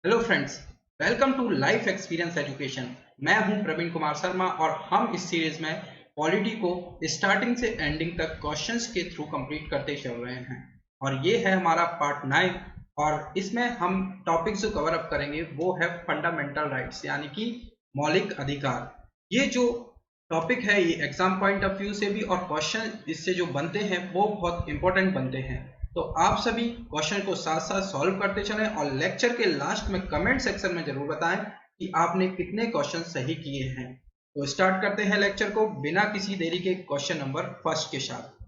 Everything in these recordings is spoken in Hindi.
Hello friends, welcome to life experience education. मैं हूं प्रवीण कुमार शर्मा और हम इस सीरीज में पॉलिटी को स्टार्टिंग से एंडिंग तक क्वेश्चंस के थ्रू कंप्लीट करते चल रहे हैं और ये है हमारा पार्ट 9 और इसमें हम टॉपिक्स जो कवर अप करेंगे वो है फंडामेंटल राइट्स यानी कि मौलिक अधिकार। ये जो टॉपिक है ये एग्जाम पॉइंट ऑफ व्यू से भी और क्वेश्चन इससे जो बनते हैं वो बहुत इंपॉर्टेंट बनते हैं। तो आप सभी क्वेश्चन को साथ साथ सॉल्व करते चलें और लेक्चर के लास्ट में कमेंट सेक्शन में जरूर बताएं कि आपने कितने क्वेश्चन सही किए हैं। तो स्टार्ट करते हैं लेक्चर को बिना किसी देरी के क्वेश्चन नंबर फर्स्ट के साथ।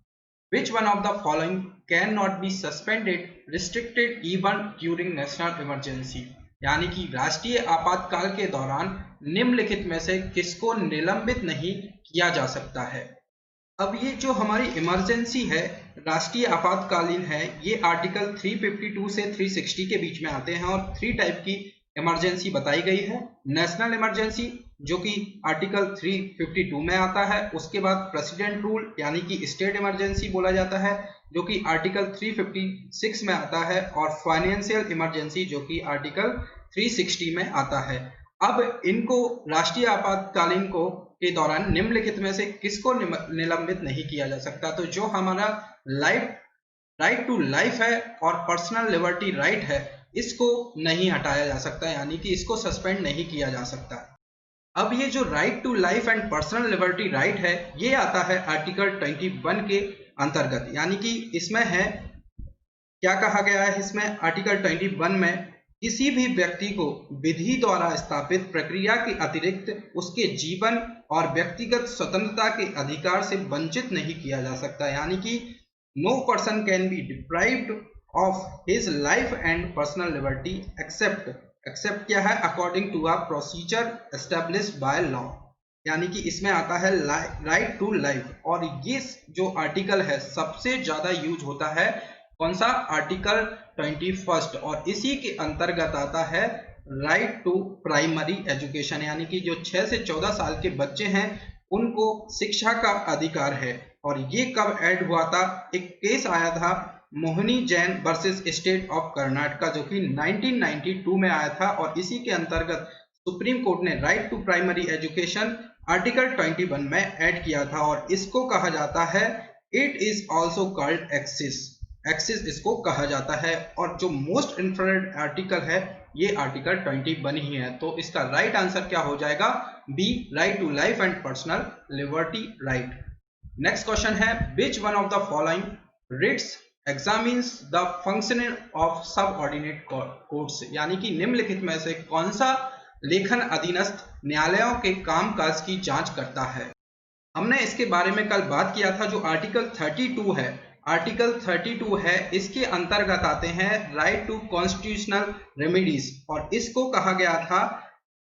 Which one of the following cannot be suspended, restricted even during national emergency? यानी कि राष्ट्रीय आपातकाल के दौरान निम्नलिखित में से किसको निलंबित नहीं किया जा सकता है। अब ये जो हमारी इमरजेंसी है, राष्ट्रीय आपातकालीन है, ये आर्टिकल 352 से 360 के बीच में आते हैं और 3 टाइप की इमरजेंसी बताई गई है। नेशनल इमरजेंसी जो कि आर्टिकल 352 में आता है, उसके बाद प्रेसिडेंट रूल यानी कि स्टेट इमरजेंसी बोला जाता है जो कि आर्टिकल 356 में आता है और फाइनेंशियल इमरजेंसी जो कि आर्टिकल 360 में आता है। अब इनको राष्ट्रीय आपातकालीन को के दौरान निम्नलिखित में से किसको निलंबित नहीं किया जा सकता। तो जो हमारा राइट टू लाइफ है और पर्सनल लिबर्टी राइट है, इसको नहीं हटाया जा सकता यानी कि इसको सस्पेंड नहीं किया जा सकता। अब ये जो right to life and personal liberty right है ये आता है आर्टिकल 21 के अंतर्गत, यानी कि इसमें है क्या कहा गया है, इसमें आर्टिकल 21 में किसी भी व्यक्ति को विधि द्वारा स्थापित प्रक्रिया के अतिरिक्त उसके जीवन और व्यक्तिगत स्वतंत्रता के अधिकार से वंचित नहीं किया जा सकता। यानी कि no person can be deprived of his life and personal liberty except क्या है, according to a procedure established by law. यानी कि इसमें आता है राइट टू लाइफ और ये जो आर्टिकल है सबसे ज्यादा यूज होता है कौन सा, आर्टिकल 21 और इसी के अंतर्गत आता है राइट टू प्राइमरी एजुकेशन, यानी कि जो 6 से 14 साल के बच्चे हैं उनको शिक्षा का अधिकार है। और ये कब ऐड हुआ था, एक केस आया था Mohini Jain versus state of Karnataka जो कि 1992 में आया था और इसी के अंतर्गत सुप्रीम कोर्ट ने right to primary education article 21 में ऐड किया था और इसको कहा जाता है, it is also called axis इसको कहा जाता है। और जो मोस्ट इम्पोर्टेंट आर्टिकल है ये आर्टिकल 21 ही है। तो इसका राइट आंसर क्या हो जाएगा, B, right to life and personal liberty right. Next question है, which one of the following writs examines the functioning of subordinate courts, यानी कि निम्नलिखित में से कौन सा लेखन अधीनस्थ न्यायालयों के कामकाज की जांच करता है। हमने इसके बारे में कल बात किया था। जो आर्टिकल 32 है, आर्टिकल 32 है, इसके अंतर्गत आते हैं राइट टू कॉन्स्टिट्यूशनल रेमेडीज और इसको कहा गया था,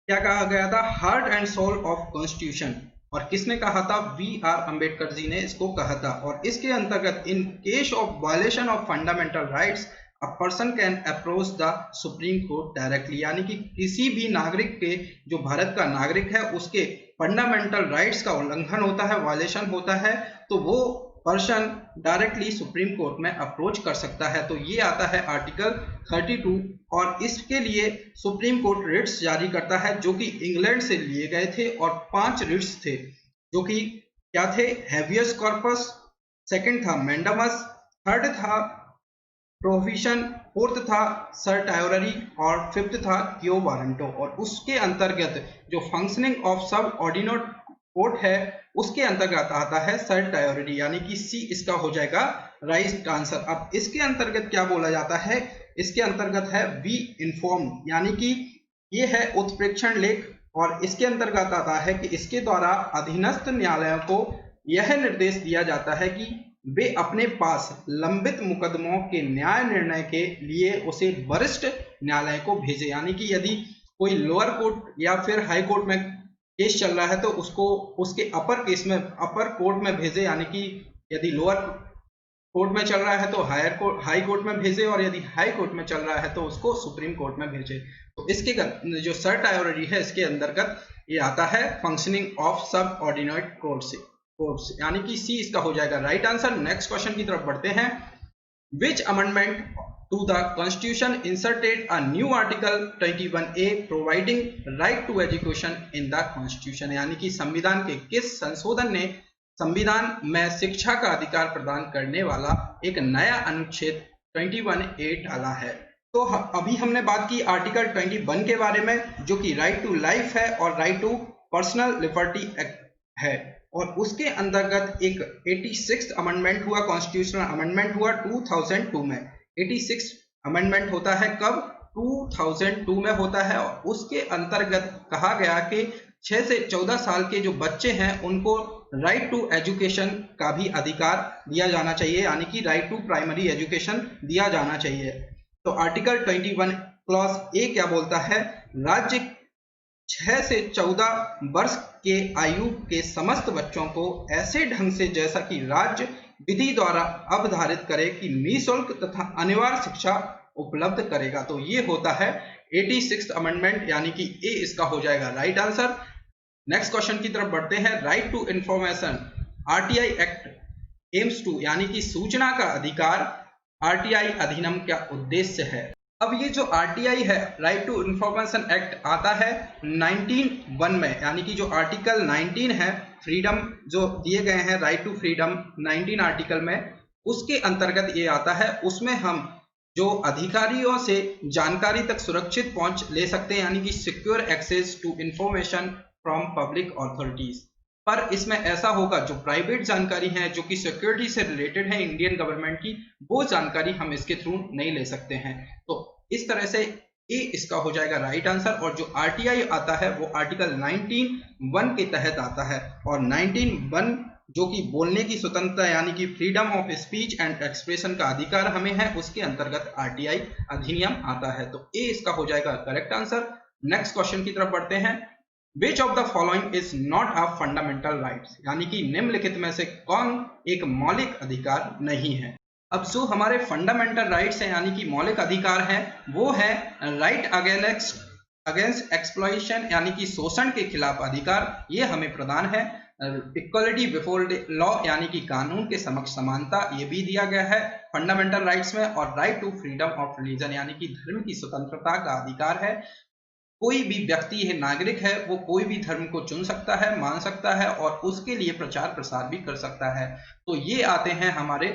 क्या कहा गया था, heart and soul of constitution. और किसने कहा था, V.R. अंबेडकर जी ने इसको कहा था। और इसके अंतर्गत in case of violation of fundamental rights a person can approach the supreme court directly, यानी कि किसी भी नागरिक के, जो भारत का नागरिक है, उसके फंडामेंटल राइट्स का उल्लंघन होता है, वायलेशन होता है, तो वो पर्सन डायरेक्टली सुप्रीम कोर्ट में अप्रोच कर सकता है। तो ये आता है आर्टिकल 32 और इसके लिए सुप्रीम कोर्ट रिट्स जारी करता है जो कि इंग्लैंड से लिए गए थे और 5 रिट्स थे जो कि क्या थे, हैवियस कॉर्पस, सेकंड था मैंडामस, थर्ड था प्रोविजन, फोर्थ था सर्टायोररी और फिफ्थ था क्यो वारंटो। और उसके अंतर्गत जो फंक्शनिंग ऑफ सब ऑर्डिनेट कोर्ट है उसके अंतर्गत आता है सर्टायोररी, यानी कि सी इसका हो जाएगा राइट आंसर। अब इसके अंतर्गत क्या बोला जाता है, इसके अंतर्गत है बी इन्फॉर्म, यानी कि ये है उत्प्रेक्षण लेख और इसके अंतर्गत आता है कि इसके द्वारा अधीनस्थ न्यायालयों को यह निर्देश दिया जाता है कि वे अपने पास लंबित मुकदमों के न्याय निर्णय के लिए उसे वरिष्ठ न्यायालय को भेजे। यानी कि यदि कोई लोअर कोर्ट या फिर हाई कोर्ट में केस चल रहा है तो उसको उसके अपर केस में अपर कोर्ट में भेजे, यानी कि यदि लोअर कोर्ट में चल रहा है तो हाई कोर्ट में भेजे और यदि हाई कोर्ट में चल रहा है तो उसको सुप्रीम कोर्ट में भेजे। तो इसके जो सर्टायोररी है इसके अंतर्गत ये आता है फंक्शनिंग ऑफ सब ऑर्डिनेट कोर्ट्स, यानी कि सी इसका हो जाएगा राइट आंसर। नेक्स्ट क्वेश्चन की तरफ बढ़ते हैं, विच amendment to the Constitution inserted a new Article 21A providing right to education in the Constitution। यानी कि संविधान के किस संशोधन ने संविधान में शिक्षा का अधिकार प्रदान करने वाला एक नया अनुच्छेद 21A डाला है। तो अभी हमने बात की आर्टिकल 21 के बारे में, जो कि राइट टू लाइफ है और right to personal liberty act है, और उसके अंतर्गत एक 86th अमेंडमेंट हुआ, कॉन्स्टिट्यूशनल अमेंडमेंट हुआ 2002 में। 86 अमेंडमेंट होता है कब? 2002 में होता है, और उसके अंतर्गत कहा गया कि 6 से 14 साल के जो बच्चे हैं उनको राइट टू एजुकेशन का भी अधिकार दिया जाना चाहिए, यानी कि राइट टू प्राइमरी एजुकेशन दिया जाना चाहिए। तो आर्टिकल 21 क्लॉज ए क्या बोलता है? राज्य 6 से 14 वर्ष के आयु के समस्त बच्चों को ऐसे ढंग से जैसा कि राज्य विधि द्वारा अवधारित करे कि निःशुल्क तथा अनिवार्य शिक्षा उपलब्ध करेगा। तो ये होता है 86th अमेंडमेंट, यानी कि ए इसका हो जाएगा राइट आंसर। नेक्स्ट क्वेश्चन की तरफ बढ़ते हैं। Right to information RTI act aims to, यानी कि सूचना का अधिकार आरटीआई अधिनियम का उद्देश्य है। अब ये जो आरटीआई है, राइट टू इंफॉर्मेशन एक्ट, आता है 19(1) में, यानी कि जो आर्टिकल 19 है, फ्रीडम जो दिए गए हैं, राइट टू फ्रीडम 19 आर्टिकल में, उसके अंतर्गत ये आता है। उसमें हम जो अधिकारियों से जानकारी तक सुरक्षित पहुंच ले सकते हैं, यानी कि secure access to information from public authorities. पर इसमें ऐसा होगा, जो प्राइवेट जानकारी है, जो कि सिक्योरिटी से रिलेटेड है इंडियन गवर्नमेंट की, वो जानकारी हम इसके थ्रू नहीं ले सकते हैं। तो इस तरह से ए इसका हो जाएगा राइट आंसर। और जो आरटीआई आता है वो आर्टिकल 19(1) के तहत आता है, और 19(1) जो कि बोलने की स्वतंत्रता, यानी कि freedom of speech and expression का अधिकार हमें है, उसके अंतर्गत आरटीआई अधिनियम आता है। तो ए इसका हो जाएगा करेक्ट आंसर। नेक्स्ट क्वेश्चन की तरफ बढ़ते हैं। Which of the following is not a fundamental rights, यानी कि निम्नलिखित में से कौन एक मौलिक अधिकार नहीं है? अब जो हमारे फंडामेंटल राइट्स हैं, यानी कि मौलिक अधिकार हैं, वो है राइट अगेंस्ट एक्सप्लॉइटेशन, यानी कि शोषण के खिलाफ अधिकार, ये हमें प्रदान है। इक्वलिटी बिफोर लॉ, यानी कि कानून के समक्ष समानता, ये भी दिया गया है फंडामेंटल राइट्स में। और right to freedom of religion, यानी कि धर्म की स्वतंत्रता का अधिकार है। कोई भी व्यक्ति है, नागरिक है, वो कोई भी धर्म को चुन सकता है, मान सकता है, और उसके लिए प्रचार प्रसार भी कर सकता है। तो ये आते हैं हमारे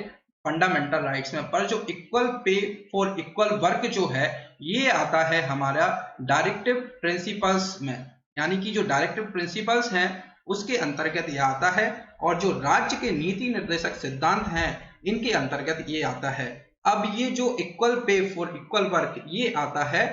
फंडामेंटल राइट्स में। पर जो equal pay for equal work जो है, ये आता है हमारा डायरेक्टिव प्रिंसिपल्स में, यानी कि जो डायरेक्टिव प्रिंसिपल्स हैं उसके अंतर्गत ये आता है। और जो राज्य के नीति निर्देशक सिद्धांत हैं, इनके अंतर्गत ये आता है। अब ये जो equal pay for equal work, ये आता है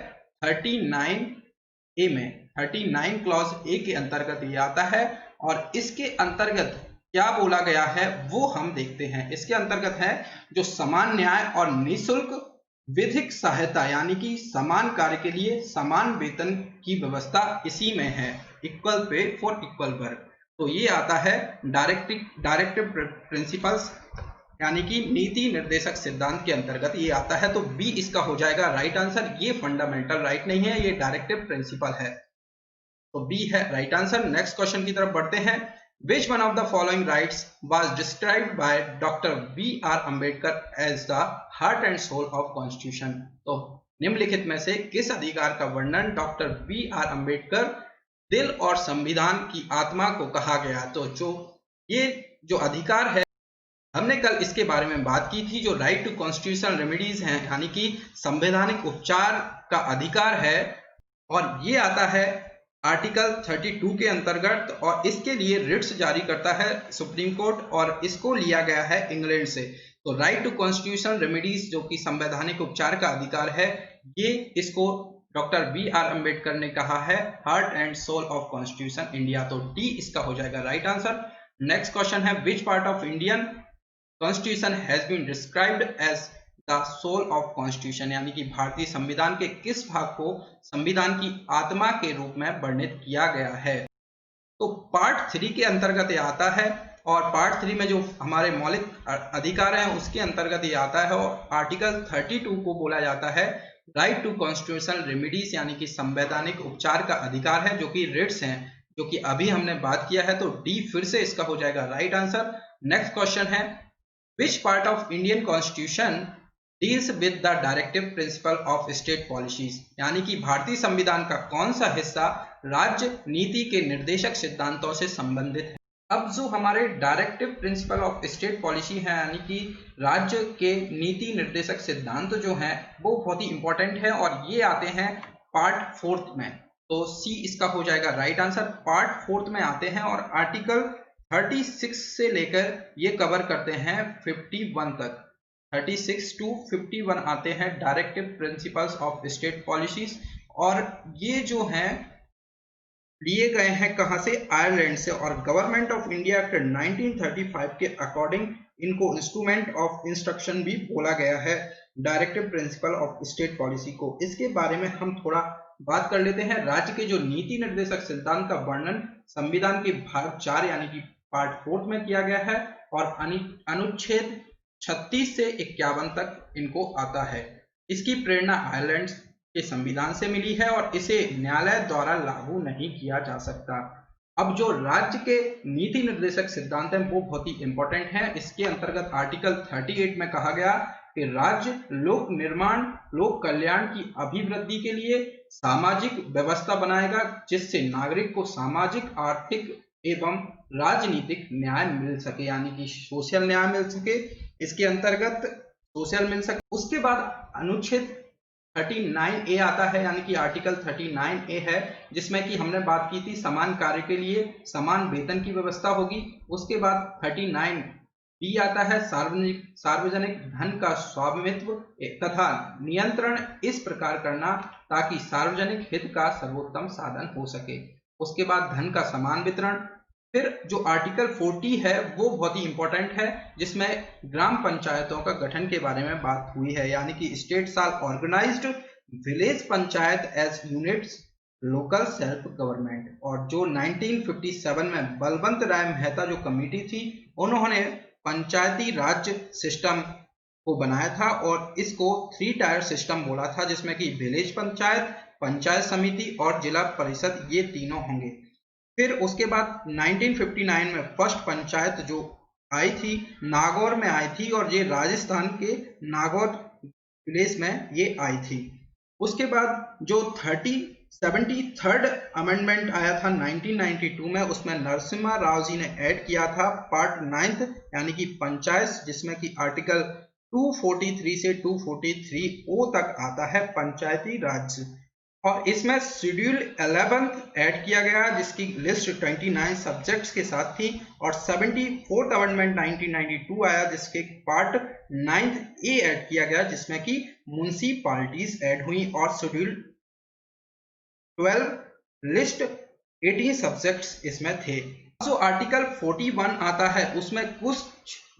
39A में, 39 क्लॉज ए के अंतर्गत ये आता है। और इसके अंतर्गत क्या बोला गया है वो हम देखते हैं। इसके अंतर्गत है जो समान न्याय और निःशुल्क विधिक सहायता, यानी कि समान कार्य के लिए समान वेतन की व्यवस्था इसी में है, equal pay for equal work. तो ये आता है डायरेक्टिव प्रिंसिपल्स, यानी कि नीति निर्देशक सिद्धांत के अंतर्गत ये आता है। तो बी इसका हो जाएगा राइट आंसर। ये फंडामेंटल राइट नहीं है, ये डायरेक्टिव प्रिंसिपल है। तो बी है राइट आंसर। नेक्स्ट क्वेश्चन की तरफ बढ़ते हैं। Which one of the following rights was described by Dr. B.R. Ambedkar as the heart and soul of Constitution? तो निम्नलिखित में से किस अधिकार का वर्णन डॉक्टर B.R. अम्बेडकर दिल और संविधान की आत्मा को कहा गया? तो ये जो अधिकार है, हमने कल इसके बारे में बात की थी। जो राइट टू कॉन्स्टिट्यूशनल रेमेडीज हैं, यानी कि संवैधानिक उपचार का अधिकार है, और ये आता है आर्टिकल 32 के अंतर्गत, और इसके लिए रिट्स जारी करता है सुप्रीम कोर्ट, और इसको लिया गया है इंग्लैंड से। तो राइट टू कॉन्स्टिट्यूशनल रेमेडीज जो कि संवैधानिक उपचार का अधिकार है, ये इसको डॉक्टर B.R. अम्बेडकर ने कहा है heart and soul of constitution India. तो डी इसका हो जाएगा राइट आंसर। नेक्स्ट क्वेश्चन है, which part of Indian constitution has been described as the soul of constitution, यानी कि भारतीय संविधान के किस भाग को संविधान की आत्मा के रूप में वर्णित किया गया है? तो पार्ट 3 के अंतर्गत ये आता है, और पार्ट 3 में जो हमारे मौलिक अधिकार हैं उसके अंतर्गत ये आता है। और आर्टिकल 32 को बोला जाता है राइट टू कॉन्स्टिट्यूशनल रेमेडीज, यानी कि संवैधानिक उपचार का अधिकार है, जो कि रिट्स हैं, जो कि अभी हमने बात किया है। तो डी फिर से इसका हो जाएगा राइट आंसर। नेक्स्ट क्वेश्चन है, which part of Indian constitution deals with the directive principle of state policies, यानी कि भारतीय संविधान का कौन सा हिस्सा राज्य नीति के निर्देशक सिद्धांतों से संबंधित है। अब जो हमारे directive principle of state policy है, यानी कि राज्य के नीति निर्देशक सिद्धांत जो हैं वो बहुत ही इंपॉर्टेंट है और ये आते हैं पार्ट 4 में। तो सी इसका हो जाएगा राइट आंसर। पार्ट 4 में आते हैं और आर्टिकल 36 से लेकर ये कवर करते हैं 51 तक। 36 टू 51 आते हैं directive principles of state policies, और ये जो हैं लिए गए हैं कहां से, आयरलैंड से, और गवर्नमेंट ऑफ इंडिया एक्ट 1935 के अकॉर्डिंग इनको इंस्ट्रूमेंट ऑफ इंस्ट्रक्शन भी बोला गया है directive principle of state policy को। इसके बारे में हम थोड़ा बात कर लेते हैं। राज्य के जो नीति निर्देशक सिद्धांत का वर्णन संविधान के भाग 4 यानी कि पार्ट 4 में किया गया है और अनुच्छेद 36 से 51 तक इनको आता है। इसकी प्रेरणा आयरलैंड के संविधान से मिली है और इसे न्यायालय द्वारा लागू नहीं किया जा सकता। अब जो राज्य के नीति निर्देशक सिद्धांत हैं वो बहुत ही इंपॉर्टेंट हैं। इसके अंतर्गत आर्टिकल 38 में कहा गया कि राज्य लोक निर्माण लोक कल्याण की अभिवृद्धि के लिए सामाजिक व्यवस्था बनाएगा जिससे नागरिक को सामाजिक आर्थिक एवं राजनीतिक न्याय मिल सके, यानी कि सोशल न्याय मिल सके, इसके अंतर्गत सोशल मिल सके। उसके बाद अनुच्छेद 39A आता है, यानी कि आर्टिकल 39A है जिसमें कि हमने बात की थी समान कार्य के लिए समान वेतन की व्यवस्था होगी। उसके बाद 39B आता है सार्वजनिक धन का स्वामित्व तथा नियंत्रण इस प्रकार करना ताकि सार्वजनिक हित का सर्वोत्तम साधन हो सके। उसके बाद धन का समान वितरण। फिर जो आर्टिकल 40 है वो बहुत ही इंपॉर्टेंट है जिसमें ग्राम पंचायतों का गठन के बारे में बात हुई है, यानी कि state shall organized village panchayat as units local self government. और जो 1957 में बलवंत राय मेहता जो कमेटी थी उन्होंने पंचायती राज सिस्टम को बनाया था और इसको 3 टायर सिस्टम बोला था जिसमें कि विलेज पंचायत, पंचायत समिति और जिला परिषद ये तीनों होंगे। फिर उसके बाद 1959 में फर्स्ट पंचायत जो आई थी नागौर में आई थी और ये राजस्थान के नागौर विलेज में ये आई थी। उसके बाद जो 73rd अमेंडमेंट आया था 1992 में, उसमें नरसिम्हा राव जी ने ऐड किया था पार्ट 9 यानी कि पंचायत, जिसमें कि आर्टिकल 243 से 243O तक आता है पंचायती राज, और इसमें शेड्यूल 11 ऐड किया गया जिसकी लिस्ट 29 सब्जेक्ट्स के साथ थी। और 74th अमेंडमेंट 1992 आया जिसके पार्ट 9A ऐड किया गया जिसमें कि म्युनिसिपैलिटीज ऐड हुई और शेड्यूल 12 लिस्ट 18 सब्जेक्ट्स इसमें थे। जो आर्टिकल 41 आता है उसमें कुछ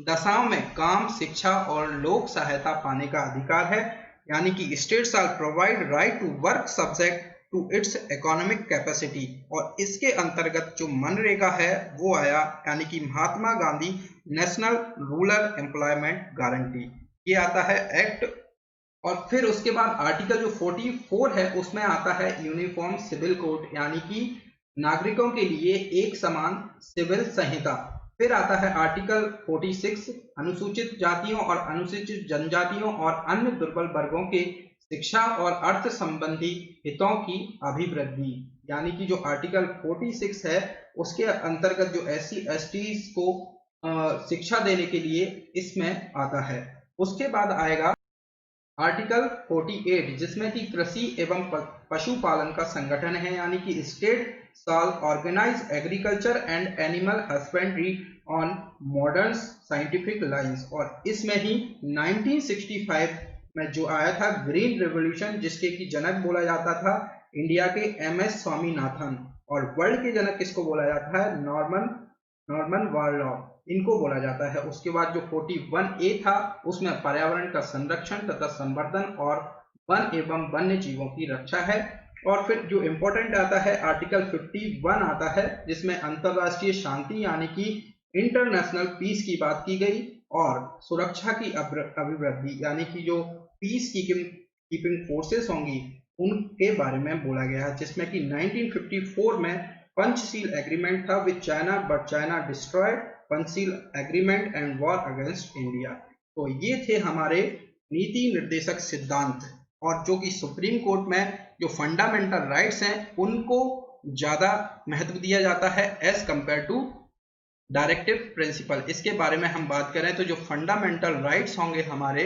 दशाओं में काम, शिक्षा और लोक सहायता पाने का अधिकार है, यानी कि state shall provide right to work subject to its economic capacity. और इसके अंतर्गत जो मनरेगा है वो आया, यानी कि Mahatma Gandhi national rural employment guarantee, ये आता है एक्ट। और फिर उसके बाद आर्टिकल जो 44 है उसमें आता है यूनिफॉर्म सिविल कोड, यानी कि नागरिकों के लिए एक समान सिविल संहिता। फिर आता है आर्टिकल 46 अनुसूचित जातियों और अनुसूचित जनजातियों और अन्य दुर्बल वर्गों के शिक्षा और अर्थ संबंधी हितों की अभिवृद्धि, यानी कि जो आर्टिकल 46 है उसके अंतर्गत जो SC ST को शिक्षा देने के लिए इसमें आता है। उसके बाद आएगा आर्टिकल 48 जिसमें कि कृषि एवं पशुपालन का संगठन है, यानी कि state shall organize agriculture and animal husbandry on modern scientific lines. और इसमें ही 1965 में जो आया था ग्रीन रेवोल्यूशन, जिसके की जनक बोला जाता था इंडिया के MS स्वामीनाथन, और वर्ल्ड के जनक किसको बोला जाता है, नॉर्मन बोरलॉग, इनको बोला जाता है। उसके बाद जो 41A था उसमें पर्यावरण का संरक्षण तथा संवर्धन और वन एवं वन्य जीवों की रक्षा है। और फिर जो इंपॉर्टेंट आता है आर्टिकल 51 आता है जिसमें अंतरराष्ट्रीय शांति यानी कि इंटरनेशनल पीस की बात की गई और सुरक्षा की अभिवृद्धि, यानी कि जो पीस कीपिंग फोर्सेस होंगी उनके बारे में बोला गया है, जिसमें कि 1954 में पंचशील एग्रीमेंट था with China but China destroyed Panchsheel agreement and war against India. तो ये थे हमारे नीति निर्देशक सिद्धांत, और जो कि सुप्रीम कोर्ट में जो फंडामेंटल राइट्स हैं उनको ज्यादा महत्व दिया जाता है as compare to directive principle. इसके बारे में हम बात करें तो जो फंडामेंटल राइट्स होंगे हमारे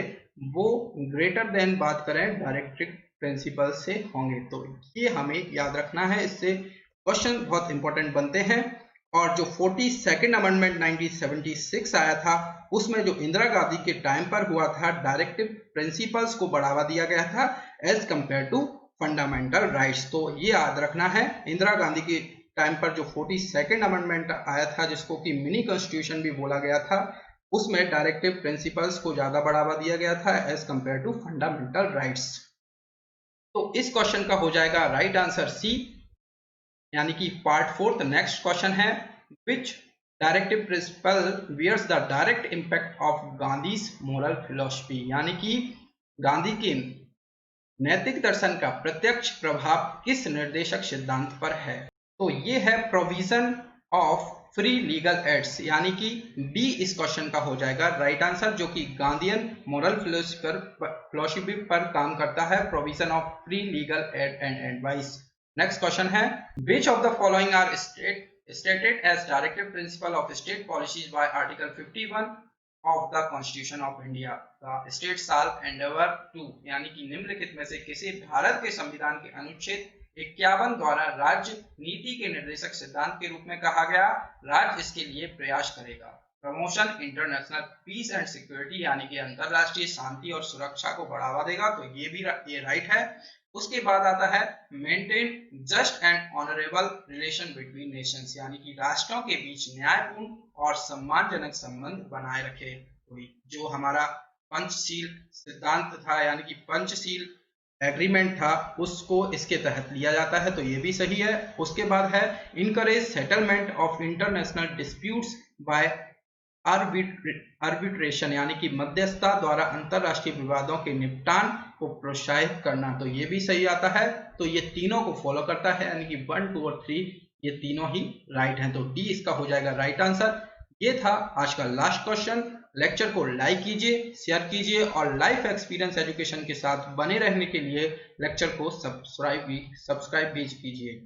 वो ग्रेटर देन बात करें डायरेक्टिव प्रिंसिपल से होंगे। तो ये हमें याद रखना है, इससे क्वेश्चन बहुत इंपॉर्टेंट बनते हैं। और जो 42nd अमेंडमेंट 1976 आया था उसमें जो इंदिरा गांधी के टाइम पर हुआ था डायरेक्टिव प्रिंसिपल्स को बढ़ावा दिया गया था as compare to fundamental rights. तो ये याद रखना है, इंदिरा गांधी के टाइम पर जो 42nd अमेंडमेंट आया था जिसको कि मिनी कॉन्स्टिट्यूशन भी बोला गया था, उसमें डायरेक्टिव प्रिंसिपल्स को ज्यादा बढ़ावा दिया गया था as compare to fundamental rights. तो इस क्वेश्चन का हो जाएगा राइट आंसर सी, यानी कि पार्ट 4। नेक्स्ट क्वेश्चन है which directive principle bears the direct impact of Gandhi's moral philosophy, यानी कि गांधी के नैतिक दर्शन का प्रत्यक्ष प्रभाव किस निर्देशक सिद्धांत पर है। तो ये है provision of free legal aids, यानी कि डी इस क्वेश्चन का हो जाएगा राइट आंसर, जो कि गांधीयन मोरल फिलोसफी पर काम करता है, provision of free legal aid and advice. Next question है which of the following are stated as directive principle of state policies by Article 51 of the Constitution of India. The state shall endeavor to, यानी कि निम्नलिखित में से किसी भारत के संविधान के अनुच्छेद 51 द्वारा राज्य नीति के निर्देशक सिद्धांत के रूप में कहा गया, राज्य इसके लिए प्रयास करेगा। Promotion international peace and security, यानी कि अंतरराष्ट्रीय शांति और सुरक्षा को बढ़ावा देगा, तो ये राइट है। उसके बाद आता है maintain just and honourable relation between Nations, यानी कि राष्ट्रों के बीच न्यायपूर्ण और सम्मानजनक संबंध बनाए रखे। तो जो हमारा पंचशील सिद्धांत था, यानी कि पंचशील एग्रीमेंट था, उसको इसके तहत लिया जाता है, तो ये भी सही है। उसके बाद है encourage settlement of international disputes by arbitration, यानी कि मध्यस्थता द्वारा अंतरराष्ट्रीय विवादों के निपटान को प्रोत्साहित करना, तो ये भी सही आता है। तो ये तीनों को फॉलो करता है, यानी कि 1, 2 और 3 ये तीनों ही राइट हैं, तो डी इसका हो जाएगा राइट आंसर। ये था आज का लास्ट क्वेश्चन। लेक्चर को लाइक कीजिए, शेयर कीजिए और लाइफ एक्सपीरियंस एजुकेशन के साथ बने रहने के लिए लेक्चर को सब्सक्राइब भी कीजिए।